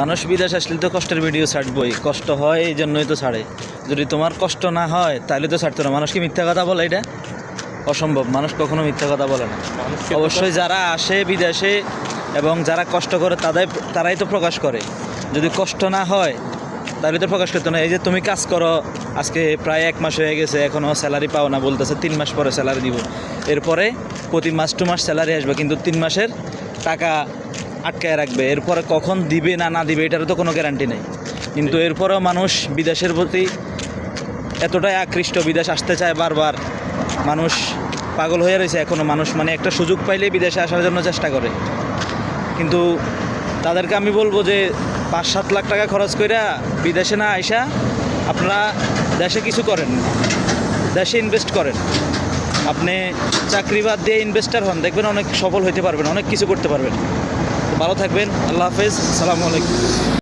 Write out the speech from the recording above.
মানুষ বিদেশ আসলে তো কষ্টের ভিডিও ছাড়বই, কষ্ট হয় এই জন্যই তো ছাড়ে। যদি তোমার কষ্ট না হয় তাহলে তো ছাড়তো না। মানুষ কি মিথ্যা কথা বলে? এটা অসম্ভব, মানুষ কখনো মিথ্যা কথা বলে না। অবশ্যই যারা আসে বিদেশে এবং যারা কষ্ট করে তারাই তো প্রকাশ করে। যদি কষ্ট না হয় তাহলে তো প্রকাশ করতো না। এই যে তুমি কাজ করো, আজকে প্রায় 1 মাস হয়ে গেছে, এখনও স্যালারি পাও না, বলতেছে 3 মাস পরে স্যালারি দিব। এরপরে প্রতি মাস টু মাস স্যালারি আসবে, কিন্তু 3 মাসের টাকা আটকায় রাখবে। এরপরে কখন দিবে না দিবে এটারও তো কোনো গ্যারান্টি নেই। কিন্তু এরপরেও মানুষ বিদেশের প্রতি এতটাই আকৃষ্ট, বিদেশ আসতে চায় বারবার। মানুষ পাগল হয়ে রয়েছে এখনও। মানুষ মানে একটা সুযোগ পাইলে বিদেশে আসার জন্য চেষ্টা করে। কিন্তু তাদেরকে আমি বলবো যে 5-7 লাখ টাকা খরচ করে বিদেশে না আইসা আপনারা দেশে কিছু করেন, দেশে ইনভেস্ট করেন। আপনি চাকরি বাদ দিয়ে ইনভেস্টার হন, দেখবেন অনেক সফল হতে পারবেন, অনেক কিছু করতে পারবেন। ভালো থাকবেন, আল্লাহ হাফেজ, আসসালামু আলাইকুম।